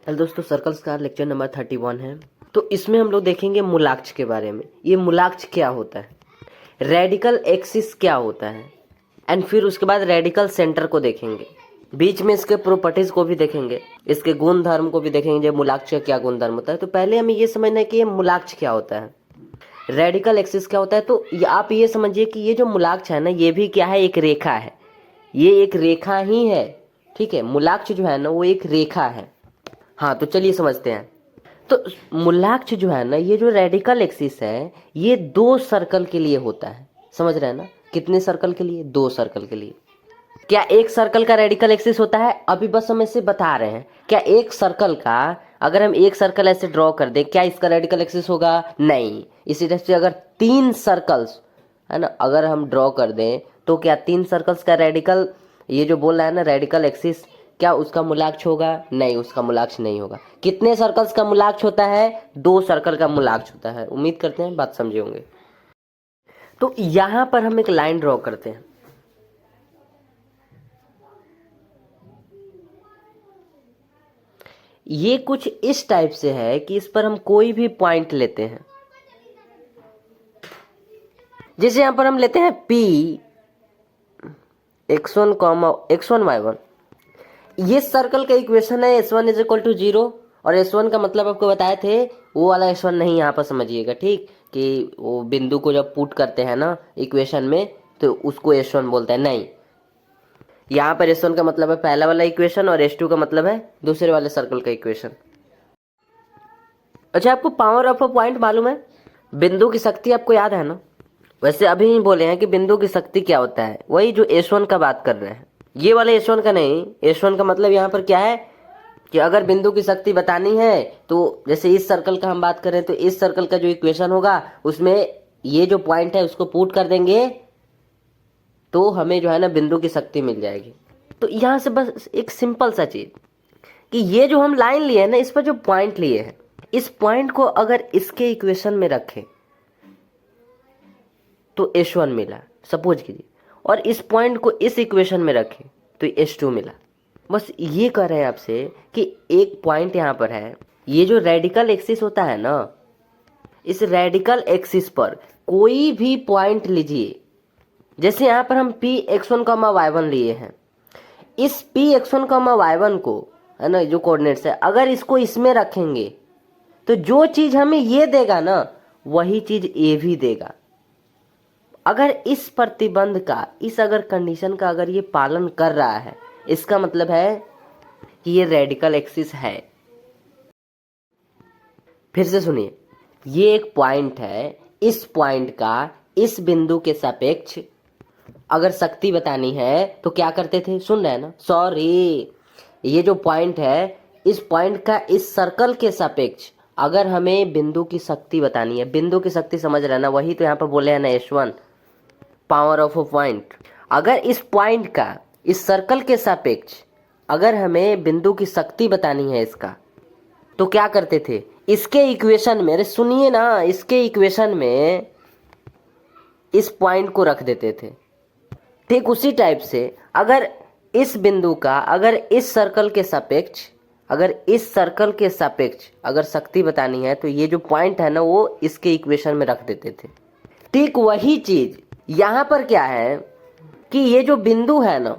Hello दोस्तों, circles का lecture number 31 है। तो इसमें हम लोग देखेंगे मूलाक्ष के बारे में। ये मूलाक्ष क्या होता है, रेडिकल एक्सिस क्या होता है, एंड फिर उसके बाद रेडिकल सेंटर को देखेंगे। बीच में इसके प्रॉपर्टीज को भी देखेंगे, इसके गुण धर्म को भी देखेंगे, मूलाक्ष का क्या गुण धर्म होता है। तो पहले हमें ये समझना है कि ये मूलाक्ष क्या होता है, रेडिकल एक्सिस क्या होता है। तो आप ये समझिए कि ये जो मूलाक्ष है ना, ये भी क्या है, एक रेखा है। ये एक रेखा ही है, ठीक है। मूलाक्ष जो है ना वो एक रेखा है। हाँ, तो चलिए समझते हैं। तो मूलाक्ष जो है ना, ये जो रेडिकल एक्सिस है, ये 2 सर्कल के लिए होता है। समझ रहे हैं ना, कितने सर्कल के लिए? 2 सर्कल के लिए। क्या एक सर्कल का रेडिकल एक्सिस होता है? अभी बस हम इसे बता रहे हैं। क्या एक सर्कल का, अगर हम एक सर्कल ऐसे ड्रॉ कर दें, क्या इसका रेडिकल एक्सिस होगा? नहीं। इसी तरह से अगर 3 सर्कल्स है ना, अगर हम ड्रॉ कर दें, तो क्या 3 सर्कल्स का रेडिकल, ये जो बोल रहा है ना रेडिकल एक्सिस, क्या उसका मूलाक्ष होगा? नहीं, उसका मूलाक्ष नहीं होगा। कितने सर्कल्स का मूलाक्ष होता है? 2 सर्कल का मूलाक्ष होता है। उम्मीद करते हैं बात समझे होंगे। तो यहां पर हम एक लाइन ड्रॉ करते हैं। ये कुछ इस टाइप से है कि इस पर हम कोई भी पॉइंट लेते हैं। जैसे यहां पर हम लेते हैं P x1, x1 y1। ये सर्कल का इक्वेशन है s1 इज इक्वल टू 0। और s1 का मतलब आपको बताए थे, वो वाला s1 नहीं, यहाँ पर समझिएगा, ठीक। कि वो बिंदु को जब पुट करते हैं ना इक्वेशन में, तो उसको s1 बोलते हैं। नहीं, यहाँ पर s1 का मतलब है पहला वाला इक्वेशन, और s2 का मतलब है दूसरे वाले सर्कल का इक्वेशन। अच्छा, आपको पावर ऑफ अ पॉइंट मालूम है? बिंदु की शक्ति आपको याद है ना? वैसे अभी ही बोले हैं कि बिंदु की शक्ति क्या होता है, वही जो s1 का बात कर रहे हैं। ये वाले s1 का नहीं। s1 का मतलब यहाँ पर क्या है कि अगर बिंदु की शक्ति बतानी है, तो जैसे इस सर्कल का हम बात करें, तो इस सर्कल का जो इक्वेशन होगा उसमें ये जो पॉइंट है उसको पुट कर देंगे, तो हमें जो है ना बिंदु की शक्ति मिल जाएगी। तो यहाँ से बस एक सिंपल सा चीज कि ये जो हम लाइन लिए हैं ना, इस पर जो पॉइंट लिए हैं, इस पॉइंट को अगर इसके इक्वेशन में रखें तो s1 मिला, सपोज कीजिए। और इस पॉइंट को इस इक्वेशन में रखें तो s2 मिला। बस ये कह रहे हैं आपसे कि एक पॉइंट यहाँ पर है, ये जो रेडिकल एक्सिस होता है ना, इस रेडिकल एक्सिस पर कोई भी पॉइंट लीजिए। जैसे यहाँ पर हम p x1, y1 लिए हैं। इस p x1, y1 को, है ना, जो कोऑर्डिनेट्स है, अगर इसको इसमें रखेंगे तो जो चीज हमें ये देगा ना, वही चीज ये भी देगा। अगर इस प्रतिबंध का, इस अगर कंडीशन का अगर ये पालन कर रहा है, इसका मतलब है कि ये रेडिकल एक्सिस है। फिर से सुनिए, ये एक पॉइंट है, इस पॉइंट का इस बिंदु के सापेक्ष अगर शक्ति बतानी है तो क्या करते थे? सुन रहे हैं ना? सॉरी, ये जो पॉइंट है, इस पॉइंट का इस सर्कल के सापेक्ष अगर हमें बिंदु की शक्ति बतानी है, बिंदु की शक्ति समझ रहे हैं ना, वही तो यहाँ पर बोले हैं ना s1, power of a point. अगर इस पॉइंट का इस सर्कल के सापेक्ष अगर हमें बिंदु की शक्ति बतानी है इसका, तो क्या करते थे? इसके इक्वेशन में, अरे सुनिए ना, इसके इक्वेशन में इस पॉइंट को रख देते थे। ठीक उसी टाइप से अगर इस बिंदु का, अगर इस सर्कल के सापेक्ष, अगर इस सर्कल के सापेक्ष अगर शक्ति बतानी है, तो ये जो पॉइंट है ना, वो इसके इक्वेशन में रख देते थे। ठीक वही चीज यहां पर क्या है कि ये जो बिंदु है ना,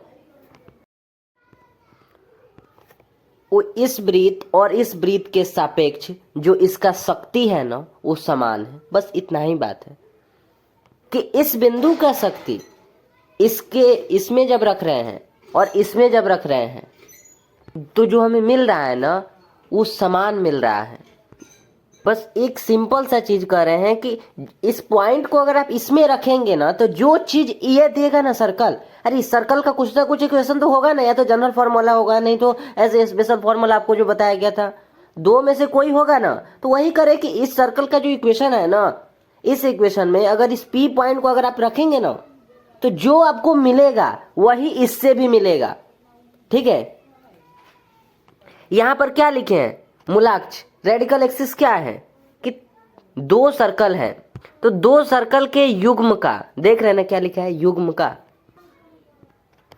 वो इस वृत्त और इस वृत्त के सापेक्ष जो इसका शक्ति है ना, वो समान है। बस इतना ही बात है कि इस बिंदु का शक्ति इसके, इसमें जब रख रहे हैं और इसमें जब रख रहे हैं, तो जो हमें मिल रहा है ना, वो समान मिल रहा है। बस एक सिंपल सा चीज कह रहे हैं कि इस पॉइंट को अगर आप इसमें रखेंगे ना, तो जो चीज ये देगा ना सर्कल, अरे इस सर्कल का कुछ ना कुछ इक्वेशन तो होगा ना, या तो जनरल फॉर्मूला होगा, नहीं तो ऐसे स्पेशल फॉर्मूला आपको जो बताया गया था, 2 में से कोई होगा ना। तो वही करे कि इस सर्कल का जो इक्वेशन है ना, इस इक्वेशन में अगर इस P पॉइंट को अगर आप रखेंगे ना, तो जो आपको मिलेगा वही इससे भी मिलेगा। ठीक है, यहां पर क्या लिखे हैं? मूलाक्ष। रेडिकल एक्सिस क्या है कि 2 सर्कल है, तो 2 सर्कल के युग्म का, देख रहे हैं ना क्या लिखा है? युग्म का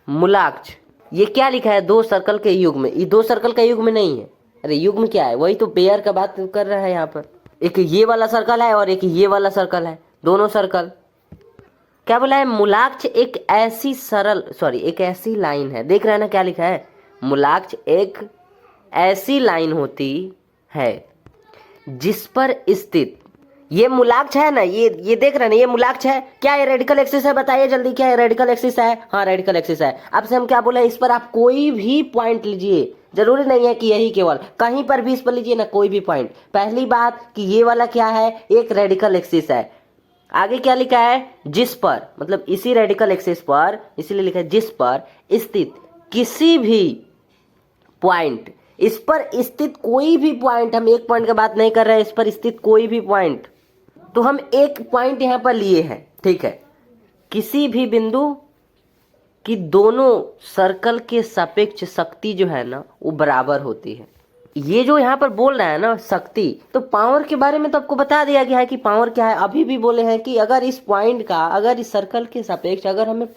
मूलाक्ष। ये क्या लिखा है? 2 सर्कल के युग्म। ये 2 सर्कल का युग्म नहीं है, अरे युग्म क्या है, वही तो पेयर का बात कर रहा है यहाँ पर। एक ये वाला सर्कल है और एक ये वाला सर्कल है, दोनों सर्कल। क्या बोला है, मूलाक्ष एक ऐसी एक ऐसी लाइन है, देख रहे हैं ना क्या लिखा है, मूलाक्ष एक ऐसी लाइन होती है जिस पर स्थित, ये मूलाक्ष है ना, ये देख रहे हैं ना, ये मूलाक्ष है। क्या ये रेडिकल एक्सिस है, बताइए जल्दी, क्या ये रेडिकल एक्सिस है? हाँ रेडिकल एक्सिस है। अब से हम क्या बोले, इस पर आप कोई भी पॉइंट लीजिए, जरूरी नहीं है कि यही केवल, कहीं पर भी इस पर लीजिए ना कोई भी पॉइंट। पहली बात कि ये वाला क्या है, एक रेडिकल एक्सिस है। आगे क्या लिखा है, जिस पर, मतलब इसी रेडिकल एक्सिस पर, इसीलिए लिखा है जिस पर स्थित किसी भी पॉइंट, इस पर स्थित कोई भी पॉइंट, हम एक पॉइंट की बात नहीं कर रहे हैं, इस पर स्थित कोई भी पॉइंट, तो हम एक पॉइंट यहां पर लिए हैं, ठीक है। किसी भी बिंदु की दोनों सर्कल के सापेक्ष शक्ति जो है ना वो बराबर होती है। ये जो यहाँ पर बोल रहा है ना शक्ति, तो पावर के बारे में तो आपको बता दिया गया है कि पावर क्या है। अभी भी बोले हैं कि अगर इस पॉइंट का, अगर इस सर्कल के सापेक्ष अगर हमें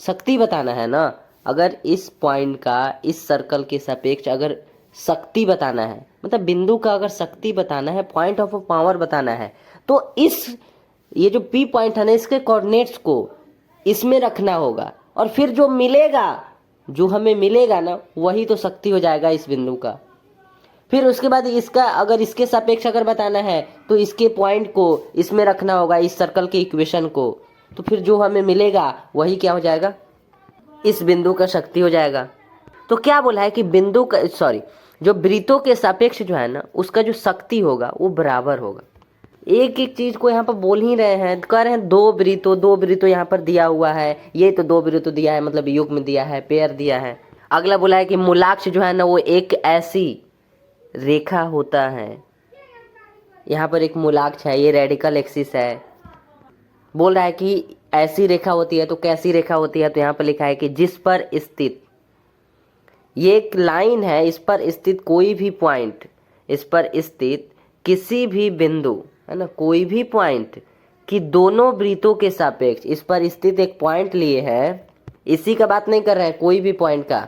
शक्ति बताना है ना, अगर इस पॉइंट का इस सर्कल के सापेक्ष अगर शक्ति बताना है, मतलब बिंदु का अगर शक्ति बताना है, पॉइंट ऑफ पावर बताना है, तो ये जो पी पॉइंट है ना, इसके कोऑर्डिनेट्स को इसमें रखना होगा, और फिर जो मिलेगा, जो हमें मिलेगा ना, वही तो शक्ति हो जाएगा इस बिंदु का। फिर उसके बाद इसका, अगर इसके सापेक्ष अगर बताना है तो इसके पॉइंट को इसमें रखना होगा, इस सर्कल के इक्वेशन को, तो फिर जो हमें मिलेगा वही क्या हो जाएगा, इस बिंदु का शक्ति हो जाएगा। तो क्या बोला है कि बिंदु का जो वृत्तों के सापेक्ष जो है ना उसका जो शक्ति होगा वो बराबर होगा। एक एक चीज को यहाँ पर बोल ही रहे हैं, कह रहे हैं दो वृत्तों यहाँ पर दिया हुआ है, ये तो दो वृत्तों दिया है, मतलब युग्म दिया है, पेयर दिया है। अगला बोला है कि मूलाक्ष जो है ना वो एक ऐसी रेखा होता है, यहाँ पर एक मूलाक्ष है, ये रेडिकल एक्सिस है। बोल रहा है कि ऐसी रेखा होती है, तो कैसी रेखा होती है, तो यहाँ पर लिखा है कि जिस पर स्थित, ये एक लाइन है, इस पर स्थित कोई भी पॉइंट, इस पर स्थित किसी भी बिंदु है ना, कोई भी पॉइंट कि दोनों वृत्तों के सापेक्ष, इस पर स्थित एक पॉइंट लिए है, इसी का बात नहीं कर रहे हैं, कोई भी पॉइंट का,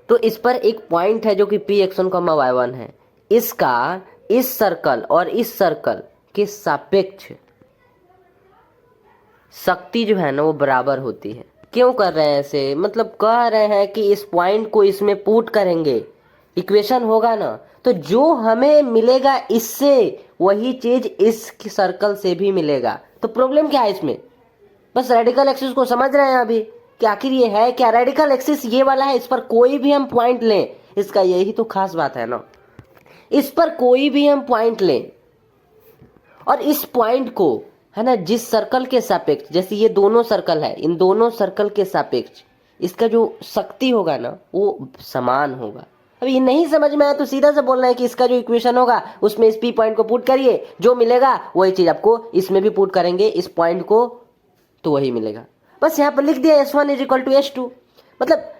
तो इस पर एक पॉइंट है जो कि P(x1, y1) है, इसका इस सर्कल और इस सर्कल के सापेक्ष शक्ति जो है ना वो बराबर होती है। क्यों कर रहे हैं ऐसे, मतलब कह रहे हैं कि इस पॉइंट को इसमें पुट करेंगे, इक्वेशन होगा ना, तो जो हमें मिलेगा इससे वही चीज इस सर्कल से भी मिलेगा। तो प्रॉब्लम क्या है इसमें, बस रेडिकल एक्सिस को समझ रहे हैं अभी कि आखिर ये है क्या, रेडिकल एक्सिस ये वाला है, इस पर कोई भी हम पॉइंट लें, इसका यही तो खास बात है ना, इस पर कोई भी हम पॉइंट लें और इस पॉइंट को है ना जिस सर्कल के सापेक्ष, जैसे ये दोनों सर्कल है, इन दोनों सर्कल के सापेक्ष इसका जो शक्ति होगा ना वो समान होगा। अब ये नहीं समझ में आया तो सीधा से बोलना है कि इसका जो इक्वेशन होगा उसमें इस पी पॉइंट को पुट करिए, जो मिलेगा वही चीज आपको इसमें भी पुट करेंगे, इस पॉइंट को, तो वही मिलेगा। बस यहाँ पर लिख दिया S1 = S2, मतलब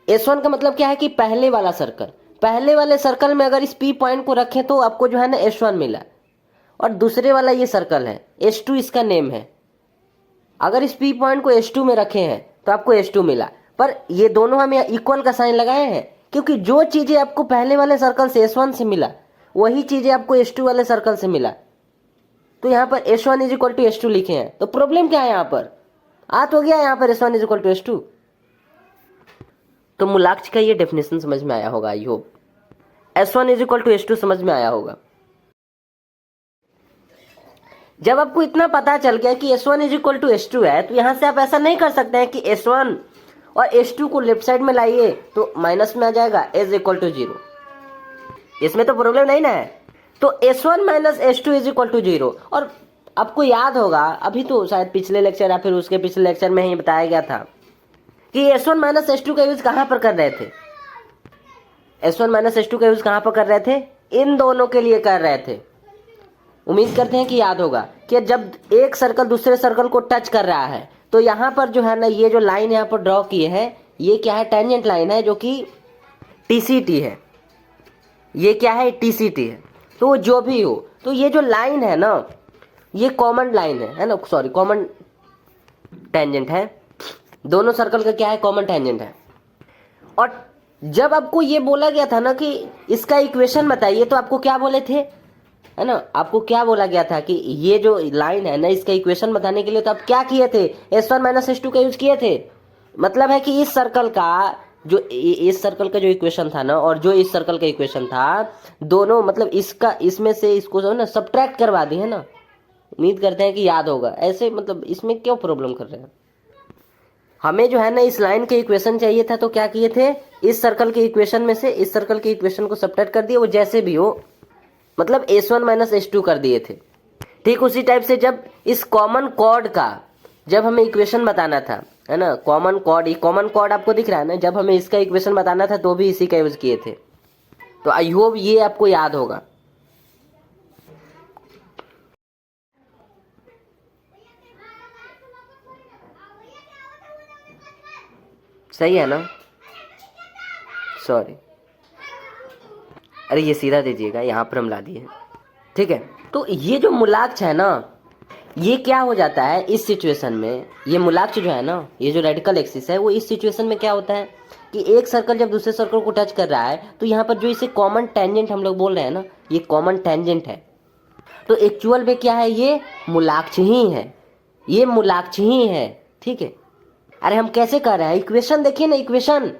S1 का मतलब क्या है कि पहले वाला सर्कल, पहले वाले सर्कल में अगर इस पी पॉइंट को रखें तो आपको जो है ना S1 मिला, और दूसरे वाला ये सर्कल है S2, इसका नेम है, अगर इस पी पॉइंट को S2 में रखे हैं तो आपको S2 मिला। पर ये दोनों हम यहाँ इक्वल का साइन लगाए हैं, क्योंकि जो चीजें आपको पहले वाले सर्कल से S1 से मिला वही चीजें आपको S2 वाले सर्कल से मिला, तो यहाँ पर S1 = S2 लिखे हैं। तो प्रॉब्लम क्या है यहाँ पर, तो गया यहाँ पर S1 = S2। तो मूलाक्ष का ये डेफिनेशन समझ में आया होगा, आई होप S1 = S2 समझ में आया होगा। जब आपको इतना पता चल गया कि S1 = S2 है, तो यहां से आप ऐसा नहीं कर सकते हैं कि S1 और S2 को लेफ्ट साइड में लाइए तो माइनस में आ जाएगा, S = 0, इसमें तो प्रॉब्लम नहीं ना है। तो S1 - S2 = 0। और आपको याद होगा, अभी तो शायद पिछले लेक्चर या फिर उसके पिछले लेक्चर में ही बताया गया था कि S1 - S2 का यूज कहां पर कर रहे थे, S1 - S2 का यूज कहां पर कर रहे थे, इन दोनों के लिए कर रहे थे। उम्मीद करते हैं कि याद होगा कि जब एक सर्कल दूसरे सर्कल को टच कर रहा है तो यहाँ पर जो है ना ये जो लाइन यहाँ पर ड्रॉ किए है, ये क्या है, टेंजेंट लाइन है, जो कि TCT है, ये क्या है, TCT है। तो जो भी हो, तो ये जो लाइन है ना ये कॉमन लाइन है ना, कॉमन टेंजेंट है, दोनों सर्कल का क्या है, कॉमन टेंजेंट है। और जब आपको ये बोला गया था ना कि इसका इक्वेशन बताइए, तो आपको क्या बोले थे, है ना, आपको क्या बोला गया था कि ये जो लाइन है ना, इसका इक्वेशन बताने के लिए तो आप क्या किए थे, S1 - S2 का यूज किए थे। मतलब है कि इस सर्कल का जो इक्वेशन था ना, और जो इस सर्कल का इक्वेशन था, दोनों मतलब इसका इसमें से इसको जो है ना सब्ट्रैक्ट करवा दी है ना। उम्मीद करते हैं कि याद होगा। ऐसे मतलब इसमें क्यों प्रॉब्लम कर रहे हैं। हमें जो है ना इस लाइन के इक्वेशन चाहिए था, तो क्या किए थे, इस सर्कल के इक्वेशन में से इस सर्कल के इक्वेशन को सब्ट्रैक्ट कर दिए, वो जैसे भी हो, मतलब S1 - S2 कर दिए थे। ठीक उसी टाइप से जब इस कॉमन कॉर्ड का जब हमें इक्वेशन बताना था, है ना, कॉमन कॉर्ड आपको दिख रहा है ना, जब हमें इसका इक्वेशन बताना था तो भी इसी का यूज किए थे। तो आई होप ये आपको याद होगा। सही है ना, सॉरी, अरे ये सीधा दीजिएगा, यहाँ पर हम ला दिए। ठीक है, तो ये जो मूलाक्ष है ना, ये क्या हो जाता है इस सिचुएशन में, ये मूलाक्ष जो है ना, ये जो रेडिकल एक्सिस है, वो इस सिचुएशन में क्या होता है कि एक सर्कल जब दूसरे सर्कल को टच कर रहा है, तो यहाँ पर जो इसे कॉमन टेंजेंट हम लोग बोल रहे हैं ना, ये कॉमन टेंजेंट है। तो एक्चुअल में क्या है, ये मूलाक्ष ही है, ये मूलाक्ष ही है। ठीक है, अरे हम कैसे कर रहे हैं, इक्वेशन देखिए ना, इक्वेशन,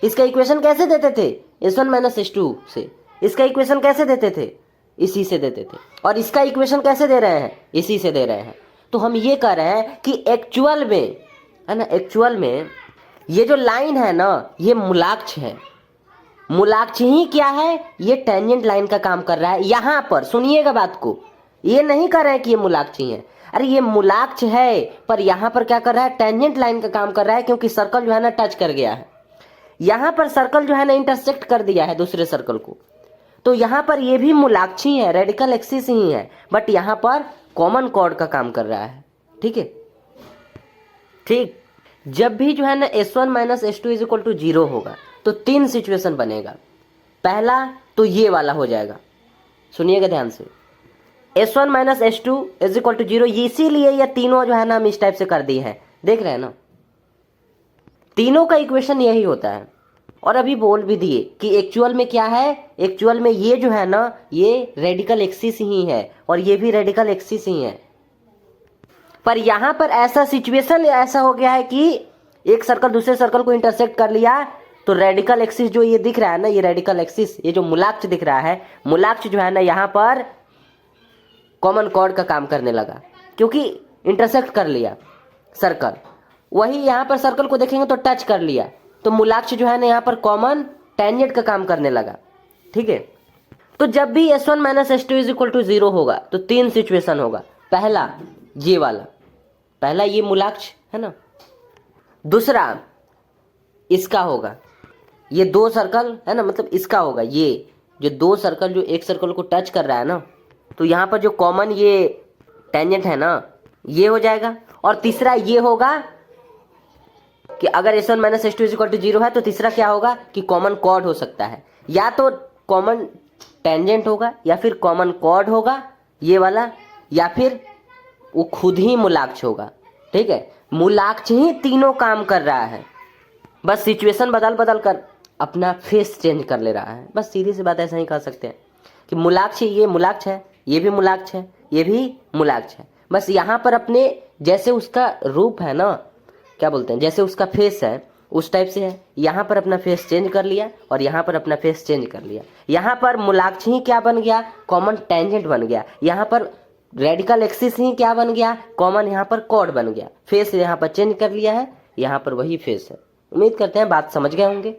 इसका इक्वेशन कैसे देते थे, S1 - S2 से। इसका इक्वेशन कैसे देते थे, इसी से देते थे। और इसका इक्वेशन कैसे दे रहे हैं, इसी से दे रहे हैं। तो हम ये कह रहे हैं कि एक्चुअल में, है ना, एक्चुअल में ये जो लाइन है ना, ये मूलाक्ष है। मूलाक्ष ही क्या है, ये टेंजेंट लाइन का काम कर रहा है। यहां पर सुनिएगा बात को, ये नहीं कर रहे हैं कि ये मूलाक्ष ही है, अरे ये मूलाक्ष है, पर यहां पर क्या कर रहा है, टेंजेंट लाइन का काम कर रहा है, क्योंकि सर्कल जो है ना टच कर गया है। यहां पर सर्कल जो है ना इंटरसेक्ट कर दिया है दूसरे सर्कल को। तो यहां पर ये भी मूलाक्ष ही है, रेडिकल एक्सिस ही है, बट यहां पर कॉमन कॉर्ड का काम कर रहा है। ठीक है, ठीक, जब भी जो है ना S1 - S2 = 0 होगा, तो 3 सिचुएशन बनेगा। पहला तो ये वाला हो जाएगा, सुनिएगा ध्यान से, S1 - S2 = 0, इसीलिए ये तीनों जो है ना हम इस टाइप से कर दिए हैं, देख रहे हैं ना, तीनों का इक्वेशन यही होता है। और अभी बोल भी दिए कि एक्चुअल में क्या है, एक्चुअल में ये जो है ना, ये रेडिकल एक्सिस ही है, और ये भी रेडिकल एक्सिस ही है। पर यहां पर ऐसा सिचुएशन ऐसा हो गया है कि एक सर्कल दूसरे सर्कल को इंटरसेक्ट कर लिया, तो रेडिकल एक्सिस जो ये दिख रहा है ना, ये रेडिकल एक्सिस, ये जो मूलाक्ष दिख रहा है, मूलाक्ष जो है ना यहां पर कॉमन कॉर्ड का काम करने लगा, क्योंकि इंटरसेक्ट कर लिया सर्कल। वही यहां पर सर्कल को देखेंगे तो टच कर लिया, तो मूलाक्ष जो है ना यहाँ पर कॉमन टेंजेंट का काम करने लगा। ठीक है, तो जब भी S1 - S2 = 0 होगा, तो 3 सिचुएशन होगा। पहला ये वाला, पहला ये मूलाक्ष है ना, दूसरा इसका होगा, ये 2 सर्कल है ना, मतलब इसका होगा, ये जो 2 सर्कल जो एक सर्कल को टच कर रहा है ना, तो यहाँ पर जो कॉमन ये टेंजेंट है ना, ये हो जाएगा। और तीसरा ये होगा कि अगर S1 - S2 = 0 है, तो तीसरा क्या होगा कि कॉमन कॉर्ड हो सकता है, या तो कॉमन टेंजेंट होगा, या फिर कॉमन कॉर्ड होगा ये वाला, या फिर वो खुद ही मूलाक्ष होगा। ठीक है, मूलाक्ष ही तीनों काम कर रहा है, बस सिचुएशन बदल बदल कर अपना फेस चेंज कर ले रहा है। बस सीधी सी बात ऐसा ही कह सकते हैं कि मूलाक्ष, ये मूलाक्ष है, ये भी मूलाक्ष है, ये भी मूलाक्ष है। बस यहाँ पर अपने जैसे उसका रूप है ना, क्या बोलते हैं, जैसे उसका फेस है उस टाइप से है। यहाँ पर अपना फेस चेंज कर लिया, और यहाँ पर अपना फेस चेंज कर लिया। यहाँ पर मूलाक्ष ही क्या बन गया, कॉमन टेंजेंट बन गया। यहाँ पर रेडिकल एक्सिस ही क्या बन गया, कॉमन यहाँ पर कॉर्ड बन गया। फेस यहाँ पर चेंज कर लिया है, यहाँ पर वही फेस है। उम्मीद करते हैं बात समझ गए होंगे।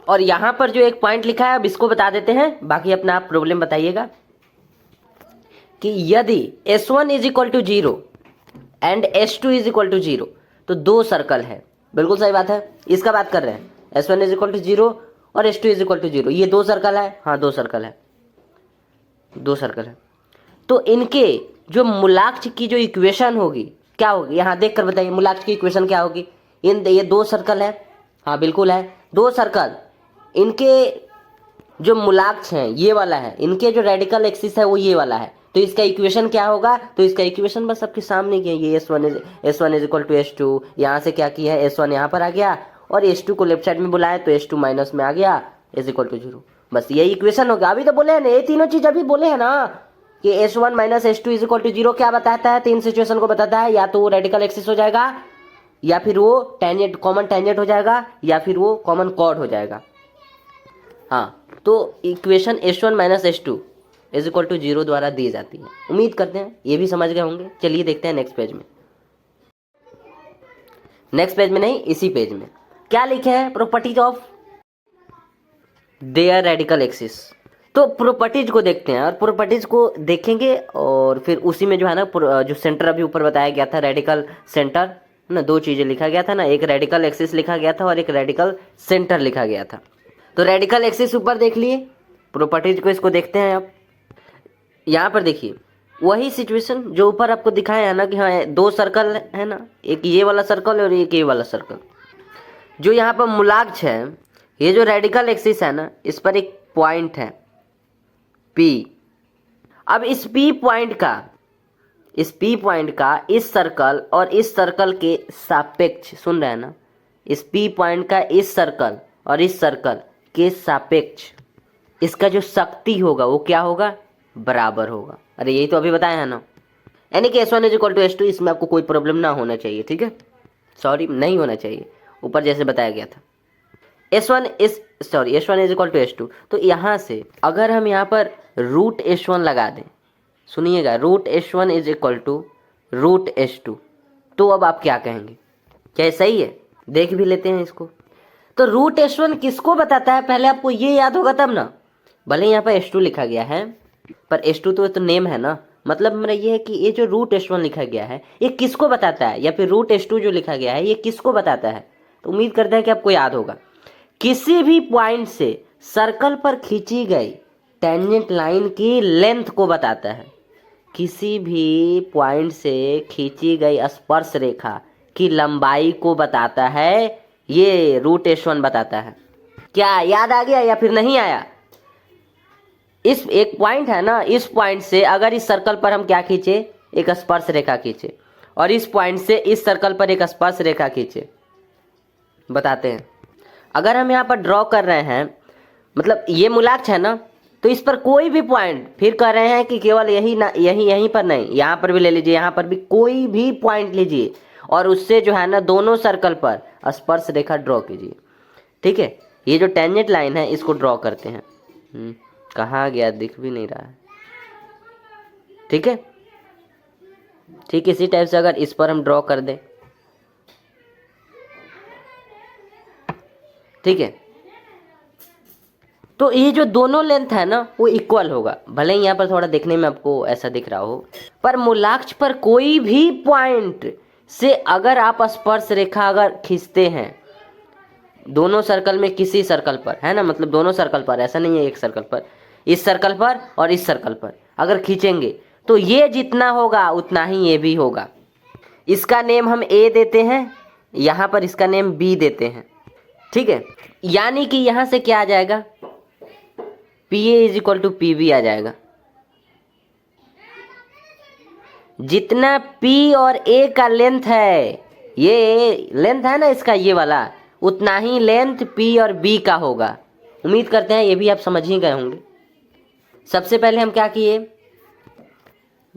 और यहाँ पर जो एक पॉइंट लिखा है, अब इसको बता देते हैं, बाकी अपना आप प्रॉब्लम बताइएगा कि यदि S1 = 0 एंड S2 = 0, तो 2 सर्कल है। बिल्कुल सही बात है, इसका बात कर रहे हैं। S1 = 0 और S2 = 0, ये 2 सर्कल है। हाँ, 2 सर्कल है, 2 सर्कल है। तो इनके जो मूलाक्ष की जो इक्वेशन होगी क्या होगी, यहाँ देख कर बताइए मूलाक्ष की इक्वेशन क्या होगी। ये 2 सर्कल है, हाँ बिल्कुल है, 2 सर्कल, इनके जो मूलाक्ष हैं ये वाला है, इनके जो रेडिकल एक्सिस है वो ये वाला है। तो इसका इक्वेशन क्या होगा, तो इसका इक्वेशन बस आपके सामने किया, ये S1 = S2, यहाँ से क्या किया है, S1 यहाँ पर आ गया, और H2 को लेफ्ट साइड में बुलाए तो H2 माइनस में आ गया इज इक्वल टू 0। बस यही इक्वेशन हो गया। अभी तो बोले हैं ना, ये तीनों चीज अभी बोले हैं ना कि H1 minus H2 is equal to 0 क्या बताता है, तीन सिचुएशन को बताता है। या तो वो रेडिकल एक्सिस हो जाएगा, या फिर वो टेंजेंट कॉमन टेंजेंट हो जाएगा, या फिर वो कॉमन कॉर्ड हो जाएगा। हाँ, तो equation H1 minus H2 is equal to 0 द्वारा दी जाती है। उम्मीद करते हैं ये भी समझ गए होंगे। चलिए देखते हैं नेक्स्ट पेज में। नेक्स्ट पेज में नहीं, इसी पेज में क्या लिखे हैं, properties of their radical axis. तो प्रॉपर्टीज को देखते हैं और प्रॉपर्टीज को देखेंगे और फिर उसी में जो है ना, जो सेंटर अभी ऊपर बताया गया था रेडिकल सेंटर ना, दो चीजें लिखा गया था ना, एक रेडिकल एक्सिस लिखा गया था और एक रेडिकल सेंटर लिखा गया था। तो रेडिकल एक्सिस ऊपर देख लिए, प्रॉपर्टीज को इसको देखते हैं। आप यहाँ पर देखिए वही सिचुएशन जो ऊपर आपको दिखाया है ना कि हाँ दो सर्कल है ना, एक ये वाला सर्कल और एक ये वाला सर्कल। जो यहाँ पर मूलाक्ष है, ये जो रेडिकल एक्सिस है ना, इस पर एक पॉइंट है P। अब इस P पॉइंट का इस सर्कल और इस सर्कल के सापेक्ष, सुन रहे हैं ना, इस P पॉइंट का इस सर्कल और इस सर्कल के सापेक्ष इसका जो शक्ति होगा वो क्या होगा, बराबर होगा। अरे यही तो अभी बताया है ना, यानी कि H1 is equal to H2। इसमें आपको कोई प्रॉब्लम ना होना चाहिए, ठीक है, सॉरी नहीं होना चाहिए, ऊपर जैसे बताया गया था। H1 is equal to H2। तो यहाँ से अगर हम यहाँ पर रूट H1 लगा दें, सुनिएगा, root H1 is equal to root H2, तो अब आप क्या कहेंगे, क्या ये सही है? देख भी लेते हैं इसको। तो रूट H1 किसको बताता है, पहले आपको ये याद होगा तब ना। भले यहाँ पर H2 लिखा गया है, पर H2 तो नेम है ना, मतलब मेरा ये है कि ये जो रूट H1 लिखा गया है ये किसको बताता है, या फिर रूट H2 जो लिखा गया है ये किसको बताता है। तो उम्मीद करते हैं कि आपको याद होगा, किसी भी पॉइंट से सर्कल पर खींची गई टेंजेंट लाइन की लेंथ को बताता है। किसी भी पॉइंट से खींची गई स्पर्श रेखा की लंबाई को बताता है, ये रूट H1 बताता है। क्या याद आ गया या फिर नहीं आया? इस एक पॉइंट है ना, इस पॉइंट से अगर इस सर्कल पर हम क्या खींचे, एक स्पर्श रेखा खींचे, और इस पॉइंट से इस सर्कल पर एक स्पर्श रेखा खींचे, बताते हैं। अगर हम यहाँ पर ड्रॉ कर रहे हैं, मतलब ये मूलाक्ष है ना, तो इस पर कोई भी पॉइंट, फिर कह रहे हैं कि केवल यही ना, यहीं पर नहीं, यहाँ पर भी ले लीजिए, यहाँ पर भी कोई भी पॉइंट लीजिए और उससे जो है ना दोनों सर्कल पर स्पर्श रेखा ड्रॉ कीजिए, ठीक है। ये जो टेंजेंट लाइन है इसको ड्रॉ करते हैं। कहाँ गया, दिख भी नहीं रहा है, ठीक है। ठीक इसी टाइप से अगर इस पर हम ड्रॉ कर दें, ठीक है, तो ये जो दोनों लेंथ है ना वो इक्वल होगा। भले ही यहाँ पर थोड़ा देखने में आपको ऐसा दिख रहा हो, पर मूलाक्ष पर कोई भी पॉइंट से अगर आप स्पर्श रेखा अगर खींचते हैं, दोनों सर्कल में किसी सर्कल पर है ना, मतलब दोनों सर्कल पर, ऐसा नहीं है एक सर्कल पर, इस सर्कल पर और इस सर्कल पर अगर खींचेंगे तो ये जितना होगा उतना ही ये भी होगा। इसका नेम हम A देते हैं, यहाँ पर इसका नेम B देते हैं, ठीक है। यानी कि यहाँ से क्या आ जाएगा, PA is equal to PB आ जाएगा। जितना P और A का लेंथ है, ये लेंथ है ना इसका ये वाला, उतना ही लेंथ P और B का होगा। उम्मीद करते हैं ये भी आप समझ ही गए होंगे। सबसे पहले हम क्या किए,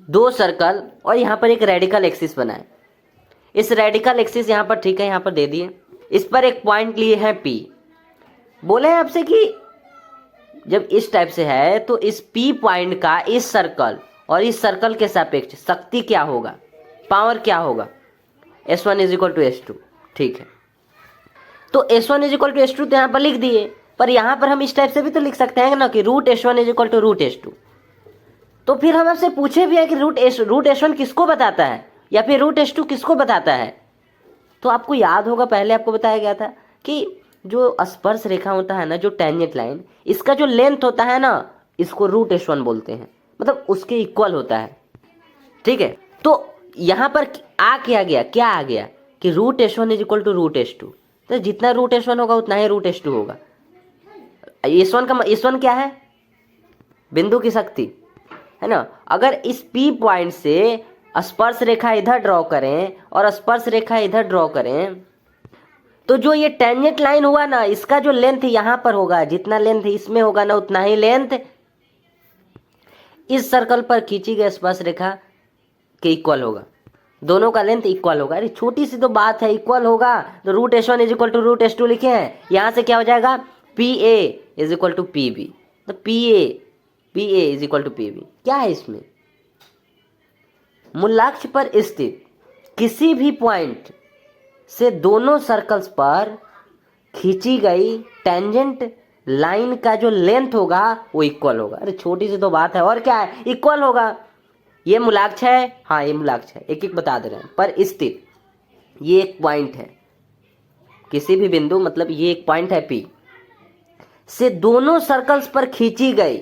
दो सर्कल और यहाँ पर एक रेडिकल एक्सिस बनाए। इस रेडिकल एक्सिस यहाँ पर, ठीक है, यहाँ पर दे दिए, इस पर एक पॉइंट लिए हैं P। बोले हैं आपसे कि जब इस टाइप से है तो इस P पॉइंट का इस सर्कल और इस सर्कल के सापेक्ष शक्ति क्या होगा, पावर क्या होगा, S1 is equal to H2, ठीक है। तो S1 is equal to H2 तो यहाँ पर लिख दिए, पर यहाँ पर हम इस टाइप से भी तो लिख सकते हैं ना कि root H1 is equal to root H2। तो फिर हम आपसे पूछे भी है कि रूट H1 किसको बताता है या फिर रूट H2 किसको बताता है। तो आपको याद होगा पहले आपको बताया गया था कि जो स्पर्श रेखा होता है ना, जो टेंजेंट लाइन, इसका जो लेंथ होता है ना, इसको रूट H1 बोलते हैं, मतलब उसके इक्वल होता है, ठीक है। तो यहाँ पर क्या आ गया कि root H1 is equal to root H2। तो जितना रूट H1 होगा उतना ही रूट H2 होगा। S1 क्या है, बिंदु की शक्ति है ना। अगर इस P पॉइंट से स्पर्श रेखा इधर ड्रॉ करें और स्पर्श रेखा इधर ड्रॉ करें, तो जो ये टेंजेंट लाइन हुआ ना, इसका जो लेंथ यहाँ पर होगा, जितना लेंथ इसमें होगा ना, उतना ही लेंथ इस सर्कल पर खींची गई स्पर्श रेखा के इक्वल होगा। दोनों का लेंथ इक्वल होगा। अरे छोटी सी तो बात है, इक्वल होगा तो √S1 is equal to √S2 लिखे हैं। यहाँ से क्या हो जाएगा, PA is equal to PB। तो PA is equal to PB। क्या है इसमें, मूलाक्ष पर स्थित किसी भी पॉइंट से दोनों सर्कल्स पर खींची गई टेंजेंट लाइन का जो लेंथ होगा वो इक्वल होगा। अरे छोटी सी तो बात है, और क्या है, इक्वल होगा। ये मूलाक्ष है, हाँ ये मूलाक्ष है, एक एक बता दे रहे हैं। पर स्थित ये एक पॉइंट है, किसी भी बिंदु, मतलब ये एक पॉइंट है P से दोनों सर्कल्स पर खींची गई,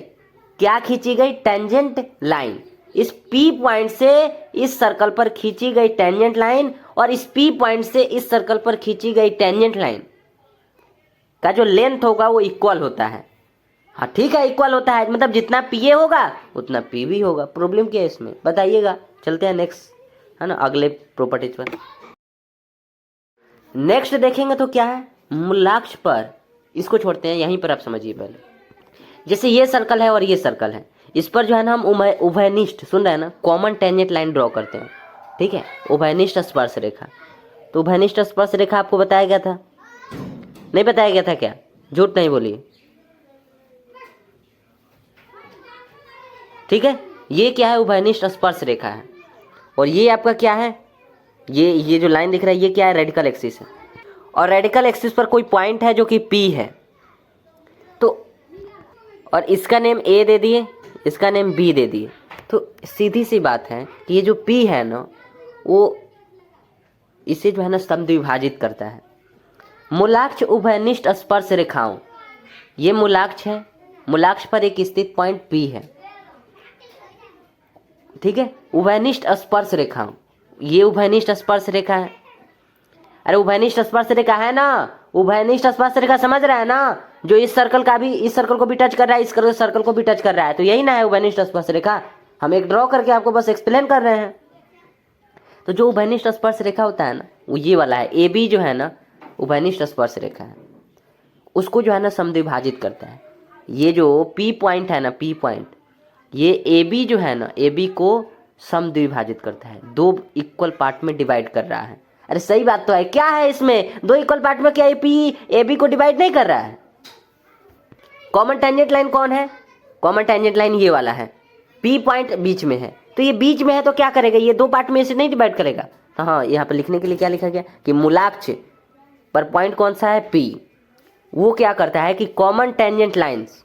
क्या खींची गई, टेंजेंट लाइन। इस P पॉइंट से इस सर्कल पर खींची गई टेंजेंट लाइन और इस P पॉइंट से इस सर्कल पर खींची गई टेंजेंट लाइन का जो लेंथ होगा वो इक्वल होता है। हाँ ठीक है, इक्वल होता है, मतलब जितना PA होगा उतना PB होगा। प्रॉब्लम क्या है इसमें बताइएगा। चलते हैं नेक्स्ट, है ना, अगले प्रॉपर्टीज पर। नेक्स्ट देखेंगे तो क्या है, मूलाक्ष पर, इसको छोड़ते हैं, यहीं पर आप समझिए पहले। जैसे ये सर्कल है और ये सर्कल है, इस पर जो है ना हम उभयनिष्ठ, सुन रहे हैं ना, कॉमन टेंजेंट लाइन ड्रॉ करते हैं। ठीक है, उभयनिष्ठ स्पर्श रेखा। तो उभयनिष्ठ स्पर्श रेखा आपको बताया गया था, नहीं बताया गया था क्या, झूठ नहीं बोलिए। ठीक है, ये क्या है, उभयनिष्ठ स्पर्श रेखा है। और ये आपका क्या है, ये जो लाइन दिख रहा है ये क्या है, रेडिकल एक्सिस है। और रेडिकल एक्सिस पर कोई पॉइंट है जो कि P है, तो और इसका नेम A दे दिए, इसका नेम B दे दिए। तो सीधी सी बात है कि ये जो P है ना, वो इसे जो है ना समद्विभाजित करता है। मूलाक्ष उभयनिष्ठ स्पर्श रेखाओं, ये मूलाक्ष है, मूलाक्ष पर एक स्थित पॉइंट P है। ठीक है, उभयनिष्ठ स्पर्श रेखाओं, ये उभयनिष्ठ स्पर्श रेखा है। अरे उभयनिष्ठ स्पर्श रेखा है ना, उभयनिष्ठ स्पर्श रेखा समझ रहा है ना, जो इस सर्कल का भी, इस सर्कल को भी टच कर रहा है, इस सर्कल को भी टच कर रहा है, तो यही ना है उभयनिष्ठ स्पर्श रेखा। हम एक ड्रॉ करके आपको बस एक्सप्लेन कर रहे हैं। तो जो उभयनिष्ठ स्पर्श रेखा होता है ना, वो ये वाला है, AB जो है ना उभयनिष्ठ स्पर्श रेखा है, उसको जो है ना समद्विभाजित करता है। ये जो P पॉइंट है ना, P पॉइंट, ये AB जो है ना, AB को समद्विभाजित करता है, दो इक्वल पार्ट में डिवाइड कर रहा है। अरे सही बात तो है, क्या है इसमें, दो इक्वल पार्ट में क्या AB को डिवाइड नहीं कर रहा है। कॉमन टेंजेंट लाइन कौन है, कॉमन टेंजेंट लाइन ये वाला है, P पॉइंट बीच में है, तो ये बीच में है तो क्या करेगा, ये दो पार्ट में इसे नहीं डिवाइड करेगा। तो हाँ, यहाँ पर लिखने के लिए क्या लिखा गया कि मूलाक्ष पर पॉइंट कौन सा है, P, वो क्या करता है कि कॉमन टेंजेंट लाइन्स,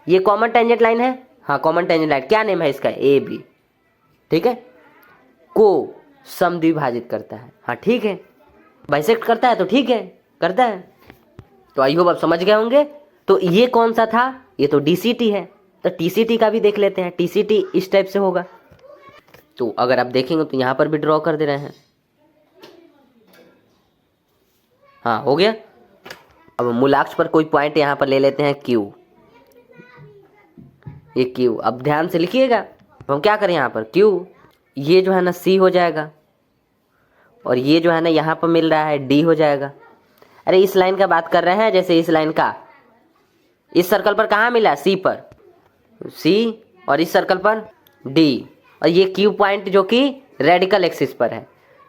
ये कॉमन टेंजेंट लाइन है, हाँ कॉमन टेंजेंट लाइन, क्या नेम है इसका, AB, ठीक है, को समद्विभाजित करता है। हाँ ठीक है, बाइसेक्ट करता है तो ठीक है, करता है। तो आई होप आप समझ गए होंगे। तो ये कौन सा था, ये तो DCT है। तो TCT का भी देख लेते हैं, TCT इस टाइप से होगा। तो अगर आप देखेंगे तो यहाँ पर भी ड्रॉ कर दे रहे हैं, हाँ हो गया। अब मूलाक्ष पर कोई पॉइंट यहाँ पर ले लेते हैं Q, ये Q, अब ध्यान से लिखिएगा। हम क्या करें यहाँ पर Q, ये जो है ना C हो जाएगा, और ये जो है ना यहाँ पर मिल रहा है D हो जाएगा। अरे इस लाइन का बात कर रहे हैं, जैसे इस लाइन का इस सर्कल पर कहाँ मिला, C पर, C, और इस सर्कल पर D, और ये Q पॉइंट जो कि रेडिकल एक्सिस पर है।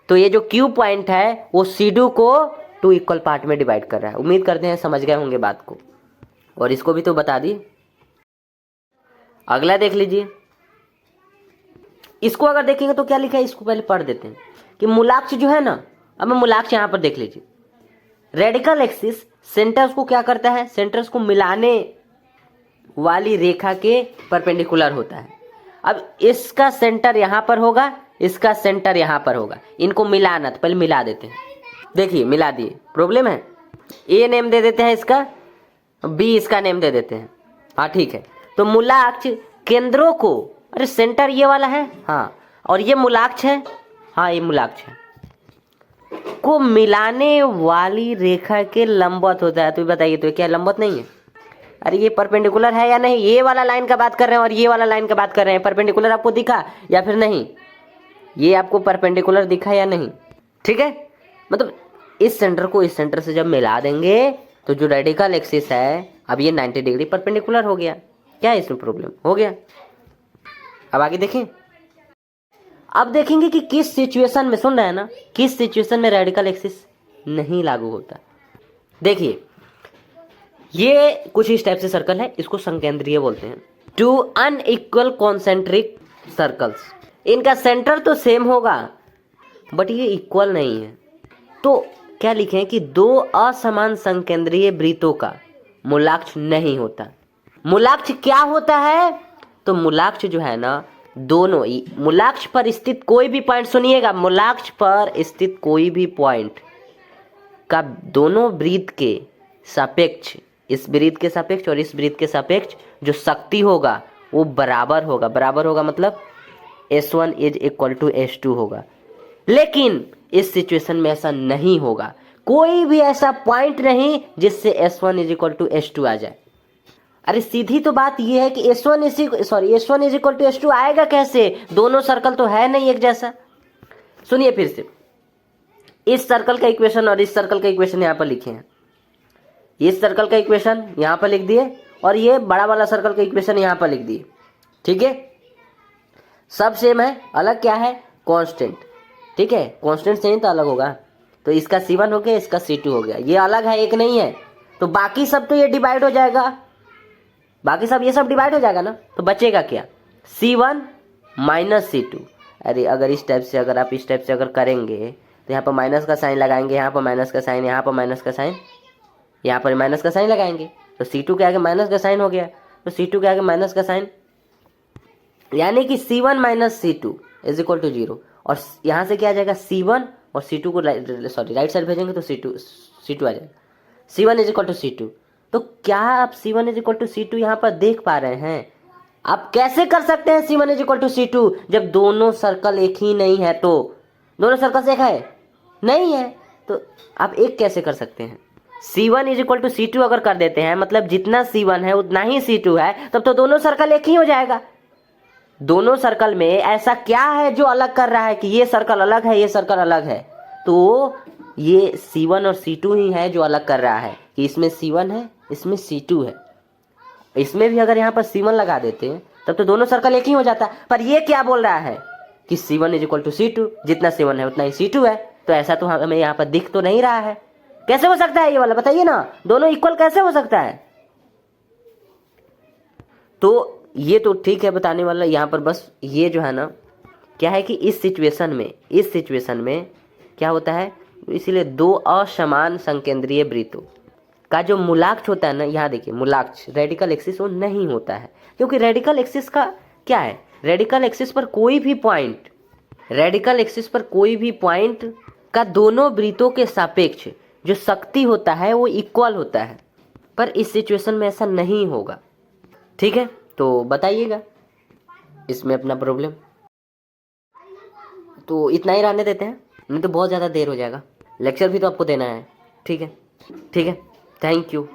तो ये जो Q पॉइंट है वो CD को टू इक्वल पार्ट में डिवाइड कर रहा है। उम्मीद करते हैं समझ गए होंगे बात को, और इसको भी तो बता दिए। अगला देख लीजिए, इसको अगर देखेंगे तो क्या लिखा है, इसको पहले पढ़ देते हैं कि मूलाक्ष जो है ना, अब मूलाक्ष यहाँ पर देख लीजिए, रेडिकल एक्सिस सेंटर्स को क्या करता है, सेंटर्स को मिलाने वाली रेखा के परपेंडिकुलर होता है। अब इसका सेंटर यहाँ पर होगा, इसका सेंटर यहाँ पर होगा, इनको मिलाना, तो पहले मिला देते हैं। देखिए मिला दिए, प्रॉब्लम है, A नेम दे देते हैं इसका, B इसका नेम दे देते हैं, हाँ ठीक है। तो मूलाक्ष केंद्रों को, अरे सेंटर ये वाला है, हाँ, और ये मूलाक्ष है, हाँ ये मूलाक्ष है, को मिलाने वाली रेखा के लंबवत होता है। तो बताइए, तो क्या लंबवत नहीं है, अरे ये परपेंडिकुलर है या नहीं, ये वाला लाइन का बात कर रहे हैं और ये वाला लाइन का बात कर रहे हैं, परपेंडिकुलर आपको दिखा या फिर नहीं, ये आपको परपेंडिकुलर दिखा या नहीं, ठीक है। मतलब इस सेंटर को इस सेंटर से जब मिला देंगे तो जो रेडिकल एक्सिस है, अब ये 90 डिग्री परपेंडिकुलर हो गया। क्या है इसमें प्रॉब्लम? हो गया। अब आगे देखें। अब देखेंगे कि किस सिचुएशन में, सुन रहे हैं ना, किस सिचुएशन में रेडिकल एक्सिस नहीं लागू होता। देखिए, ये कुछ इस टाइप से सर्कल है, इसको संकेंद्रीय बोलते हैं। टू अनइक्वल कॉन्सेंट्रिक सर्कल्स, इनका सेंटर तो सेम होगा बट ये इक्वल नहीं है। तो क्या लिखें कि दो असमान संकेंद्रीय वृत्तों का मूलाक्ष नहीं होता। मूलाक्ष क्या होता है? तो मूलाक्ष जो है ना, दोनों ही मूलाक्ष पर स्थित कोई भी पॉइंट, सुनिएगा, मूलाक्ष पर स्थित कोई भी पॉइंट का दोनों वृत्त के सापेक्ष, इस वृत्त के सापेक्ष और इस वृत्त के सापेक्ष जो शक्ति होगा वो बराबर होगा। बराबर होगा मतलब S1 is equal to S2 होगा। लेकिन इस सिचुएशन में ऐसा नहीं होगा। कोई भी ऐसा पॉइंट नहीं जिससे S1 is equal to S2 आ जाए। अरे सीधी तो बात यह है कि S1 is equal to S2 आएगा कैसे? दोनों सर्कल तो है नहीं एक जैसा। सुनिए फिर से, इस सर्कल का इक्वेशन और इस सर्कल का इक्वेशन यहां पर लिखे हैं। इस सर्कल का इक्वेशन यहां पर लिख दिए और ये बड़ा वाला सर्कल का इक्वेशन यहां पर लिख दिए। ठीक है, सब सेम है, अलग क्या है? कांस्टेंट। ठीक है, कांस्टेंट से ही तो अलग होगा। तो इसका C1 हो गया, इसका C2 हो गया, ये अलग है, एक नहीं है। तो बाकी सब तो ये डिवाइड हो जाएगा, बाकी सब ये सब डिवाइड हो जाएगा ना। तो बचेगा क्या? C1 minus C2। अरे अगर इस टाइप से, अगर आप इस टाइप से अगर करेंगे तो यहाँ पर माइनस का साइन लगाएंगे, यहाँ पर माइनस का साइन, यहाँ पर माइनस का साइन, यहाँ पर माइनस का साइन लगाएंगे तो C2 के आगे माइनस का साइन हो गया। तो C2 के आगे माइनस का साइन, यानी कि C1 minus C2 is equal to 0। और यहाँ से क्या आ जाएगा? C1 और C2 को राइट साइड भेजेंगे तो C2 आ जाएगा। C1 is equal to C2। तो क्या आप C1 is equal to C2 यहाँ पर देख पा रहे हैं? आप कैसे कर सकते हैं C1 is equal to C2 जब दोनों सर्कल एक ही नहीं है? तो दोनों सर्कल एक है नहीं है, तो आप एक कैसे कर सकते हैं? C1 is equal to C2 अगर कर देते हैं, मतलब जितना C1 है उतना ही C2 है, तब तो दोनों सर्कल एक ही हो जाएगा। दोनों सर्कल में ऐसा क्या है जो अलग कर रहा है कि ये सर्कल अलग है, ये सर्कल अलग है? तो ये C1 और C2 ही है जो अलग कर रहा है कि इसमें C1 है, इसमें C2 है। इसमें भी अगर यहाँ पर C1 लगा देते हैं तब तो दोनों सर्कल एक ही हो जाता। पर ये क्या बोल रहा है कि C1 is equal to C2, जितना C1 है उतना ही C2 है। तो ऐसा तो हमें यहाँ पर दिख तो नहीं रहा है। कैसे हो सकता है ये वाला? बताइए ना, दोनों इक्वल कैसे हो सकता है? तो ये तो ठीक है बताने वाला, यहाँ पर बस ये जो है ना, क्या है कि इस सिचुएशन में क्या होता है, इसीलिए दो असमान संकेंद्रीय वृत्तों का जो मूलाक्ष होता है ना, यहाँ देखिए मूलाक्ष रेडिकल एक्सिस वो नहीं होता है। क्योंकि रेडिकल एक्सिस का क्या है? रेडिकल एक्सिस पर कोई भी पॉइंट का दोनों वृत्तों के सापेक्ष जो शक्ति होता है वो इक्वल होता है। पर इस सिचुएशन में ऐसा नहीं होगा। ठीक है, तो बताइएगा इसमें अपना प्रॉब्लम। तो इतना ही रहने देते हैं, नहीं तो बहुत ज़्यादा देर हो जाएगा। लेक्चर भी तो आपको देना है। ठीक है, थैंक यू।